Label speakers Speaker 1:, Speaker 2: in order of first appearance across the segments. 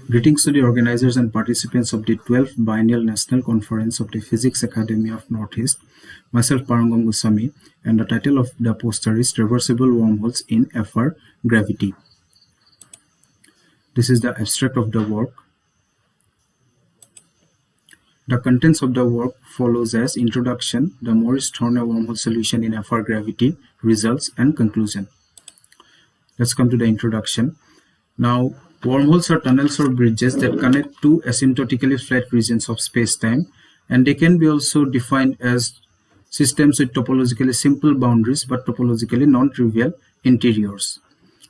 Speaker 1: Greetings to the organizers and participants of the 12th Biennial National Conference of the Physics Academy of Northeast. Myself, Parangam Goswami, and the title of the poster is Traversable Wormholes in FR Gravity. This is the abstract of the work. The contents of the work follows as introduction, the Morris-Thorne wormhole solution in FR gravity, results, and conclusion. Let's come to the introduction. Now, wormholes are tunnels or bridges that connect two asymptotically flat regions of space-time, and they can be also defined as systems with topologically simple boundaries but topologically non-trivial interiors.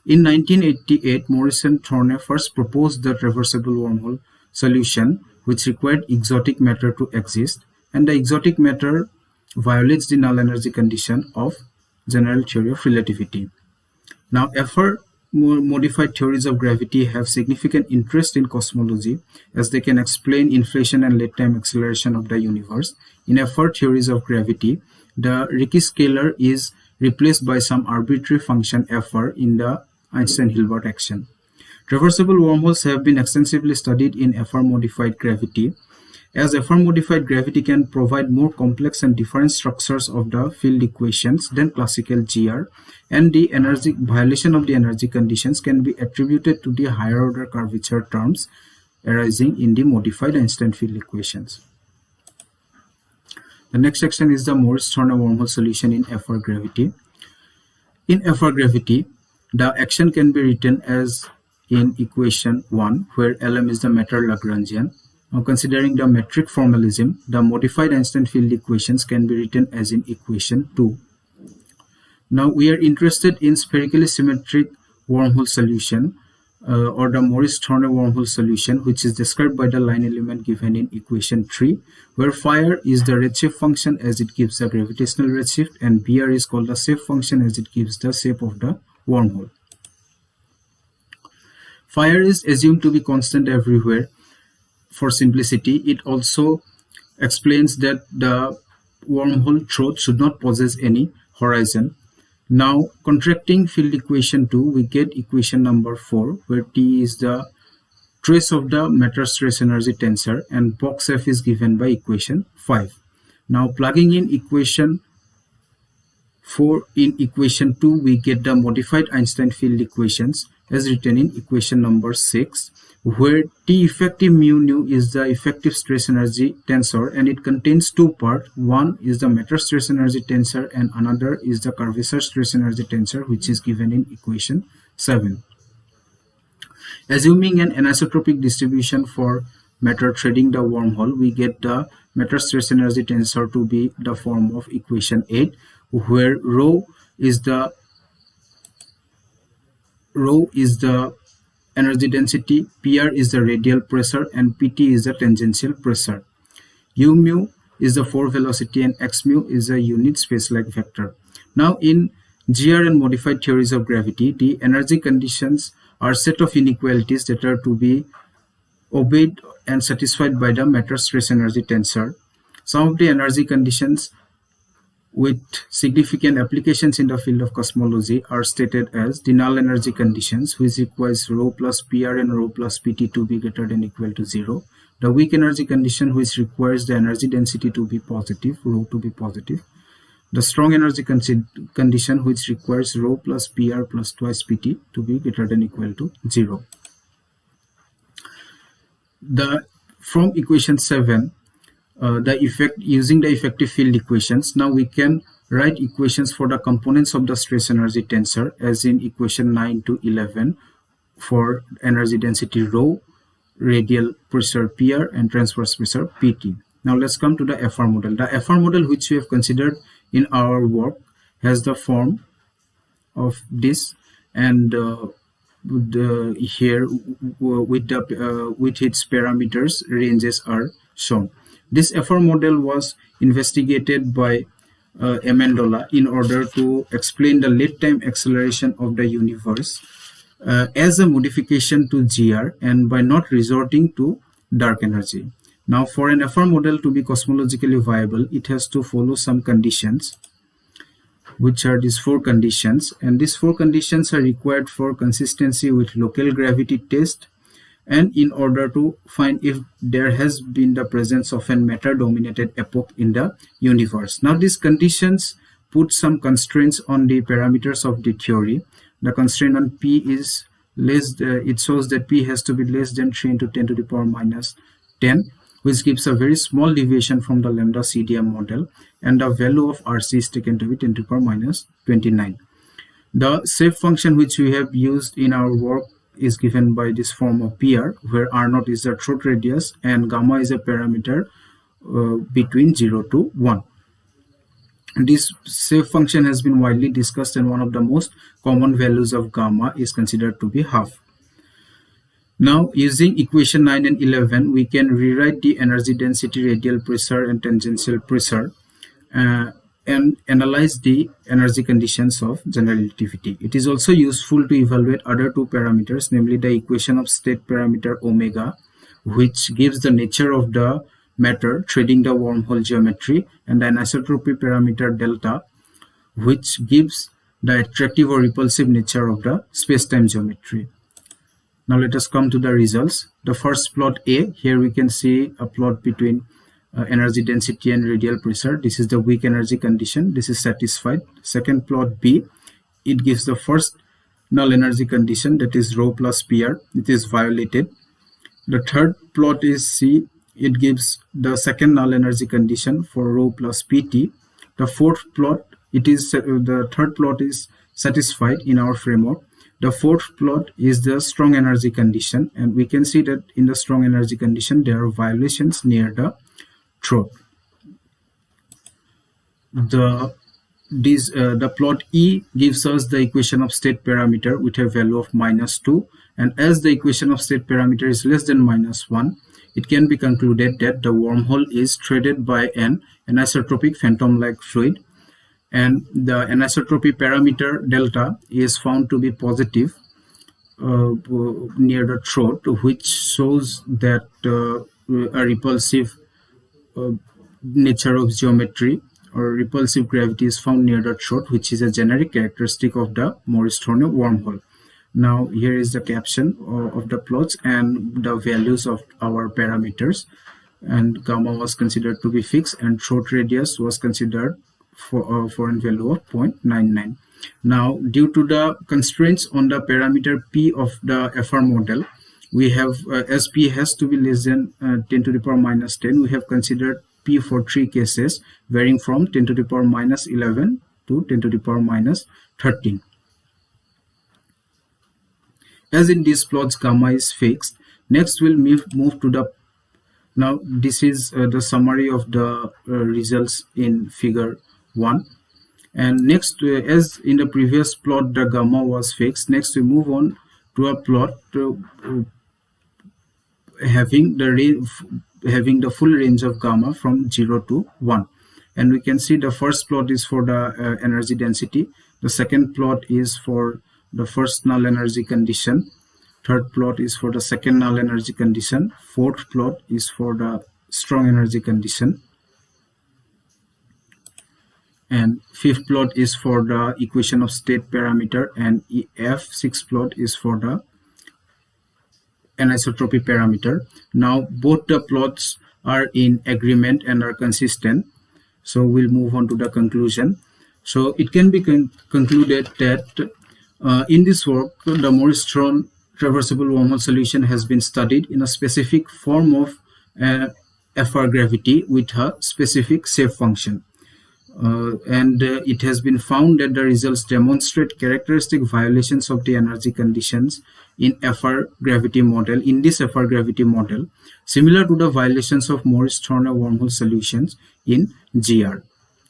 Speaker 1: In 1988, Morris and Thorne first proposed the traversable wormhole solution, which required exotic matter to exist, and the exotic matter violates the null energy condition of general theory of relativity. Now, FR modified theories of gravity have significant interest in cosmology, as they can explain inflation and late-time acceleration of the universe. In FR theories of gravity, the Ricci scalar is replaced by some arbitrary function FR in the Einstein-Hilbert action. Traversable wormholes have been extensively studied in FR-modified gravity, as FR-modified gravity can provide more complex and different structures of the field equations than classical GR, and the violation of the energy conditions can be attributed to the higher-order curvature terms arising in the modified Einstein field equations. The next section is the Morris-Thorne wormhole solution in FR gravity. In FR gravity, the action can be written as in equation 1, where Lm is the matter Lagrangian. Now, considering the metric formalism, the modified Einstein field equations can be written as in equation 2. Now, we are interested in spherically symmetric wormhole solution, or the Morris-Thorne wormhole solution, which is described by the line element given in equation 3, where phi is the redshift function as it gives the gravitational redshift, and Br is called the shape function as it gives the shape of the wormhole. Phi is assumed to be constant everywhere. For simplicity, it also explains that the wormhole throat should not possess any horizon. Now, contracting field equation 2, we get equation number 4, where T is the trace of the matter stress energy tensor, and box F is given by equation 5. Now, plugging in equation 4 in equation 2, we get the modified Einstein field equations as written in equation number 6, where T effective mu nu is the effective stress energy tensor, and it contains two parts. One is the matter stress energy tensor and another is the curvature stress energy tensor, which is given in equation 7. Assuming an anisotropic distribution for matter threading the wormhole, we get the matter stress energy tensor to be the form of equation 8, where rho is the energy density, PR is the radial pressure, and PT is the tangential pressure. U mu is the force velocity, and x mu is a unit space-like vector. Now, in GR and modified theories of gravity, the energy conditions are set of inequalities that are to be obeyed and satisfied by the matter stress energy tensor. Some of the energy conditions with significant applications in the field of cosmology are stated as the null energy conditions, which requires rho plus PR and rho plus PT to be greater than or equal to 0. The weak energy condition, which requires the energy density to be positive, rho to be positive. The strong energy condition, which requires rho plus PR plus twice PT to be greater than or equal to 0. From equation 7, using the effective field equations, now we can write equations for the components of the stress energy tensor as in equation 9 to 11 for energy density rho, radial pressure PR, and transverse pressure PT. Now let's come to the FR model. The FR model, which we have considered in our work, has the form of this, and here with its parameters ranges are shown. This FR model was investigated by Amendola in order to explain the late-time acceleration of the universe as a modification to GR, and by not resorting to dark energy. Now, for an FR model to be cosmologically viable, it has to follow some conditions, which are these 4 conditions, and these 4 conditions are required for consistency with local gravity test, and in order to find if there has been the presence of a matter-dominated epoch in the universe. Now, these conditions put some constraints on the parameters of the theory. The constraint on P is it shows that P has to be less than 3 into 10 to the power minus 10, which gives a very small deviation from the lambda CDM model, and the value of RC is taken to be 10 to the power minus 29. The shape function which we have used in our work is given by this form of PR, where R0 is the throat radius and gamma is a parameter between 0 to 1. This shape function has been widely discussed, and one of the most common values of gamma is considered to be half. Now, using equation 9 and 11, we can rewrite the energy density, radial pressure, and tangential pressure and analyze the energy conditions of general relativity. It is also useful to evaluate other two parameters, namely the equation of state parameter omega, which gives the nature of the matter threading the wormhole geometry, and the anisotropy parameter delta, which gives the attractive or repulsive nature of the space-time geometry. Now let us come to the results. The first plot A, here we can see a plot between energy density and radial pressure. This is the weak energy condition. This is satisfied. Second plot B, it gives the first null energy condition, that is rho plus PR. It is violated. The third plot is C. It gives the second null energy condition for rho plus PT. The fourth plot, the third plot is satisfied in our framework. The fourth plot is the strong energy condition, and we can see that in the strong energy condition there are violations near the throat. The plot E gives us the equation of state parameter with a value of -2, and as the equation of state parameter is less than -1, it can be concluded that the wormhole is threaded by an anisotropic phantom-like fluid, and the anisotropy parameter delta is found to be positive near the throat, which shows that a repulsive nature of geometry or repulsive gravity is found near the throat, which is a generic characteristic of the Morris-Thorne wormhole. Now here is the caption of the plots and the values of our parameters, and gamma was considered to be fixed and throat radius was considered for a value of 0.99. Now, due to the constraints on the parameter P of the FR model, we have as P has to be less than 10 to the power minus 10, we have considered P for three cases varying from 10 to the power minus 11 to 10 to the power minus 13. As in these plots, gamma is fixed. Next we'll move to the, now this is the summary of the results in figure 1. And next, as in the previous plot the gamma was fixed, next we move on to a plot having the full range of gamma from 0 to 1. And we can see the first plot is for the energy density, the second plot is for the first null energy condition, third plot is for the second null energy condition, fourth plot is for the strong energy condition, and fifth plot is for the equation of state parameter, and sixth plot is for the anisotropy parameter. Now both the plots are in agreement and are consistent, so we'll move on to the conclusion. So it can be concluded that in this work the Morris-Thorne traversable wormhole solution has been studied in a specific form of FR gravity with a specific shape function. And it has been found that the results demonstrate characteristic violations of the energy conditions in FR gravity model, in this FR gravity model, similar to the violations of Morris-Thorne wormhole solutions in GR.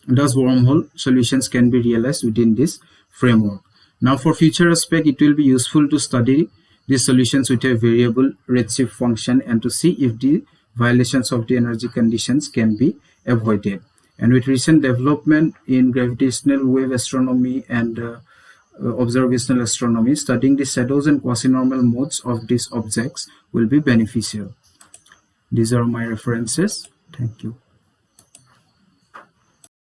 Speaker 1: Thus, wormhole solutions can be realized within this framework. Now, for future aspect, it will be useful to study these solutions with a variable redshift function and to see if the violations of the energy conditions can be avoided. And with recent development in gravitational wave astronomy and observational astronomy, studying the shadows and quasi-normal modes of these objects will be beneficial. These are my references. Thank you.